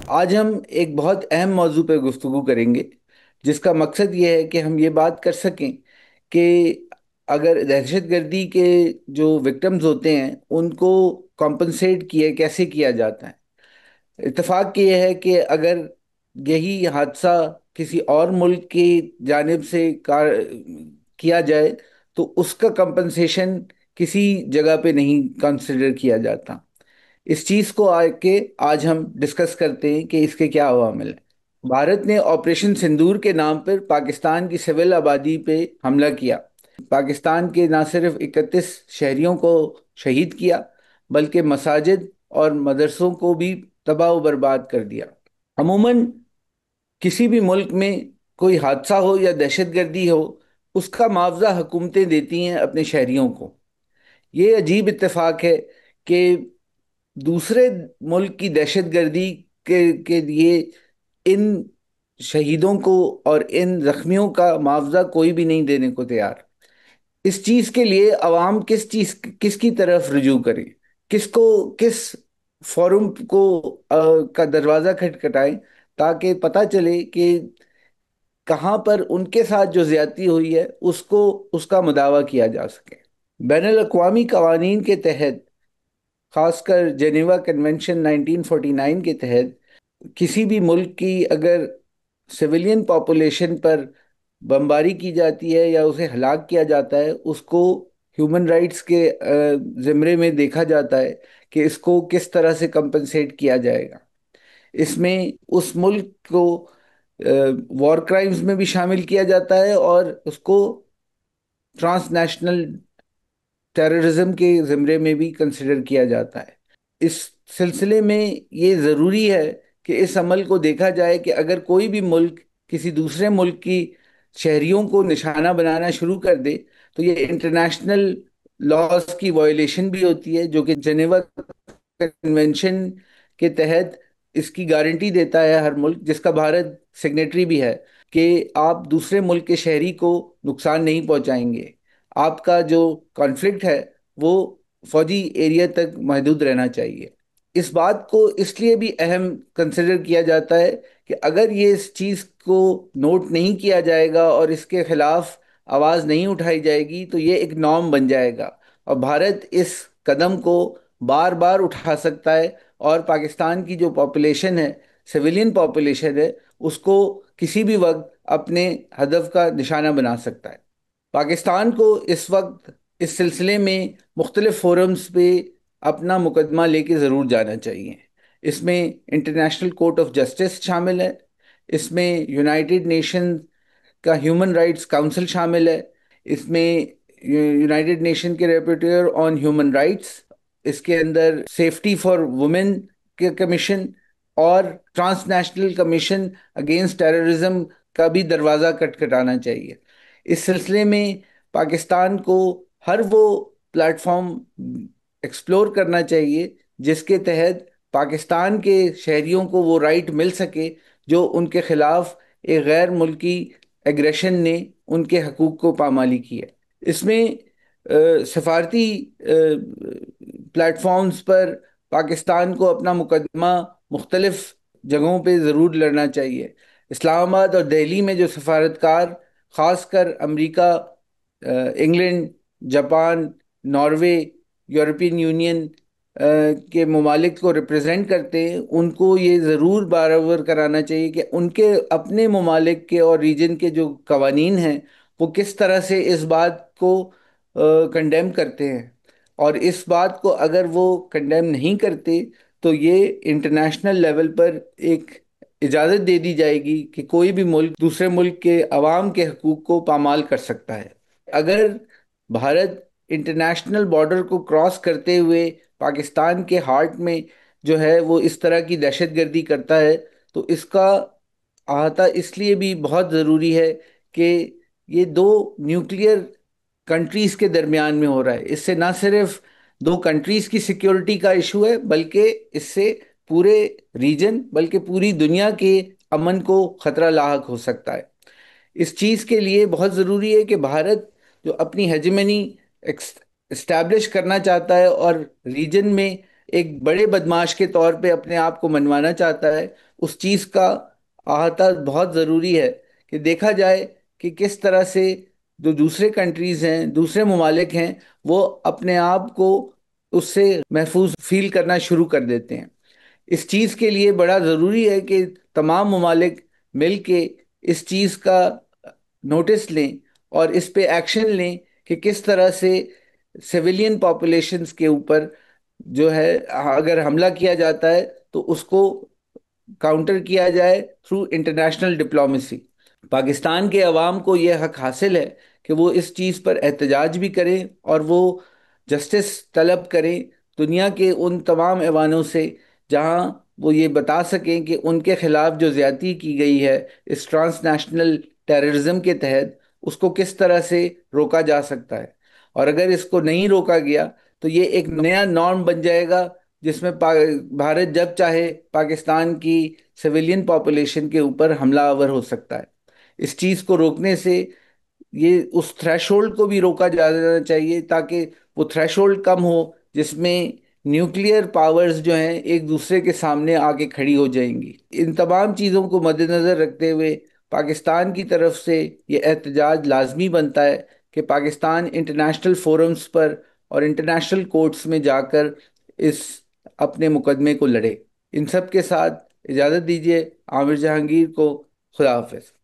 آج ہم ایک بہت اہم موضوع پہ گفتگو کریں گے، جس کا مقصد یہ ہے کہ ہم یہ بات کر سکیں کہ اگر دہشت گردی کے جو وکٹمز ہوتے ہیں ان کو کمپنسیٹ کیسے کیا جاتا ہے۔ اتفاق کی یہ ہے کہ اگر یہی حادثہ کسی اور ملک کی جانب سے کیا جائے تو اس کا کمپنسیشن کسی جگہ پہ نہیں کنسیڈر کیا جاتا۔ اس چیز کو آج ہم ڈسکس کرتے ہیں کہ اس کے کیا عوامل ہیں۔ بھارت نے آپریشن سندور کے نام پر پاکستان کی سول آبادی پہ حملہ کیا۔ پاکستان کے نہ صرف 31 شہریوں کو شہید کیا بلکہ مساجد اور مدرسوں کو بھی تباہ و برباد کر دیا۔ عموماً کسی بھی ملک میں کوئی حادثہ ہو یا دہشت گردی ہو، اس کا معاوضہ حکومتیں دیتی ہیں اپنے شہریوں کو۔ یہ عجیب اتفاق ہے کہ دوسرے ملک کی دہشت گردی کے لیے ان شہیدوں کو اور ان زخمیوں کا معاوضہ کوئی بھی نہیں دینے کو تیار۔ اس چیز کے لیے عوام کس کی طرف رجوع کرے، کس فورم کو کا دروازہ کھٹکھٹائیں تاکہ پتہ چلے کہ کہاں پر ان کے ساتھ جو زیادتی ہوئی ہے اس کا مداوع کیا جا سکے۔ بین الاقوامی قوانین کے تحت، خاص کر جنیوا کنونشن 1949 کے تحت، کسی بھی ملک کی اگر سویلین پاپولیشن پر بمباری کی جاتی ہے یا اسے ہلاک کیا جاتا ہے، اس کو ہیومن رائٹس کے زمرے میں دیکھا جاتا ہے کہ اس کو کس طرح سے کمپنسیٹ کیا جائے گا۔ اس میں اس ملک کو وار کرائمز میں بھی شامل کیا جاتا ہے اور اس کو ٹرانس نیشنل ٹیررزم کے زمرے میں بھی کنسیڈر کیا جاتا ہے۔ اس سلسلے میں یہ ضروری ہے کہ اس عمل کو دیکھا جائے کہ اگر کوئی بھی ملک کسی دوسرے ملک کی شہریوں کو نشانہ بنانا شروع کر دے تو یہ انٹرنیشنل لاز کی وائلیشن بھی ہوتی ہے، جو کہ جنیوا کنونشن کے تحت اس کی گارنٹی دیتا ہے ہر ملک، جس کا بھارت سگنیٹری بھی ہے، کہ آپ دوسرے ملک کے شہری کو نقصان نہیں پہنچائیں گے۔ آپ کا جو کانفلکٹ ہے وہ فوجی ایریا تک محدود رہنا چاہیے۔ اس بات کو اس لیے بھی اہم کنسیڈر کیا جاتا ہے کہ اگر یہ اس چیز کو نوٹ نہیں کیا جائے گا اور اس کے خلاف آواز نہیں اٹھائی جائے گی تو یہ ایک نارم بن جائے گا، اور بھارت اس قدم کو بار بار اٹھا سکتا ہے اور پاکستان کی جو پاپولیشن ہے، سویلین پاپولیشن ہے، اس کو کسی بھی وقت اپنے ہدف کا نشانہ بنا سکتا ہے۔ پاکستان کو اس وقت اس سلسلے میں مختلف فورمز پہ اپنا مقدمہ لے کے ضرور جانا چاہیے۔ اس میں انٹرنیشنل کورٹ آف جسٹس شامل ہے، اس میں یونائٹڈ نیشن کا ہیومن رائٹس کاؤنسل شامل ہے، اس میں یونائٹڈ نیشن کے ریپورٹر آن ہیومن رائٹس، اس کے اندر سیفٹی فار وومن کے کمیشن اور transnational commission against terrorism کا بھی دروازہ کھٹکھٹانا چاہیے۔ اس سلسلے میں پاکستان کو ہر وہ پلیٹ فارم ایکسپلور کرنا چاہیے جس کے تحت پاکستان کے شہریوں کو وہ رائٹ مل سکے جو ان کے خلاف ایک غیر ملکی ایگریشن نے ان کے حقوق کو پامالی کی ہے۔ اس میں سفارتی پلیٹ فارمز پر پاکستان کو اپنا مقدمہ مختلف جگہوں پہ ضرور لڑنا چاہیے۔ اسلام آباد اور دہلی میں جو سفارتکار خاص کر امریکہ، England, Japan, Norway, European Union کے ممالک کو ریپرزینٹ کرتے ہیں، ان کو یہ ضرور بارآور کرانا چاہیے کہ ان کے اپنے ممالک کے اور ریجن کے جو قوانین ہیں وہ کس طرح سے اس بات کو کنڈیم کرتے ہیں، اور اس بات کو اگر وہ کنڈیم نہیں کرتے تو یہ انٹرنیشنل لیول پر ایک اجازت دے دی جائے گی کہ کوئی بھی ملک دوسرے ملک کے عوام کے حقوق کو پامال کر سکتا ہے۔ اگر بھارت انٹرنیشنل بارڈر کو کراس کرتے ہوئے پاکستان کے ہارٹ میں جو ہے وہ اس طرح کی دہشت گردی کرتا ہے تو اس کا احاطہ اس لیے بھی بہت ضروری ہے کہ یہ دو نیوکلیئر کنٹریز کے درمیان میں ہو رہا ہے۔ اس سے نہ صرف دو کنٹریز کی سیکیورٹی کا ایشو ہے بلکہ اس سے پورے ریجن بلکہ پوری دنیا کے امن کو خطرہ لاحق ہو سکتا ہے۔ اس چیز کے لیے بہت ضروری ہے کہ بھارت جو اپنی ہیجمنی اسٹیبلش کرنا چاہتا ہے اور ریجن میں ایک بڑے بدماش کے طور پہ اپنے آپ کو منوانا چاہتا ہے، اس چیز کا احاطہ بہت ضروری ہے کہ دیکھا جائے کہ کس طرح سے جو دوسرے کنٹریز ہیں، دوسرے ممالک ہیں، وہ اپنے آپ کو اس سے محفوظ فیل کرنا شروع کر دیتے ہیں۔ اس چیز کے لیے بڑا ضروری ہے کہ تمام ممالک مل کے اس چیز کا نوٹس لیں اور اس پہ ایکشن لیں کہ کس طرح سے سویلین پاپولیشنز کے اوپر جو ہے اگر حملہ کیا جاتا ہے تو اس کو کاؤنٹر کیا جائے تھرو انٹرنیشنل ڈپلومیسی۔ پاکستان کے عوام کو یہ حق حاصل ہے کہ وہ اس چیز پر احتجاج بھی کریں اور وہ جسٹس طلب کریں دنیا کے ان تمام ایوانوں سے جہاں وہ یہ بتا سکیں کہ ان کے خلاف جو زیادتی کی گئی ہے اس ٹرانس نیشنل ٹیررزم کے تحت، اس کو کس طرح سے روکا جا سکتا ہے۔ اور اگر اس کو نہیں روکا گیا تو یہ ایک نیا نارم بن جائے گا جس میں بھارت جب چاہے پاکستان کی سویلین پاپولیشن کے اوپر حملہ آور ہو سکتا ہے۔ اس چیز کو روکنے سے یہ اس تھریش ہولڈ کو بھی روکا جانا چاہیے تاکہ وہ تھریش ہولڈ کم ہو جس میں نیوکلیئر پاورز جو ہیں ایک دوسرے کے سامنے آ کے کھڑی ہو جائیں گی۔ ان تمام چیزوں کو مد نظر رکھتے ہوئے پاکستان کی طرف سے یہ احتجاج لازمی بنتا ہے کہ پاکستان انٹرنیشنل فورمز پر اور انٹرنیشنل کورٹس میں جا کر اس اپنے مقدمے کو لڑے۔ ان سب کے ساتھ اجازت دیجیے عامر جہانگیر کو خدا حافظ۔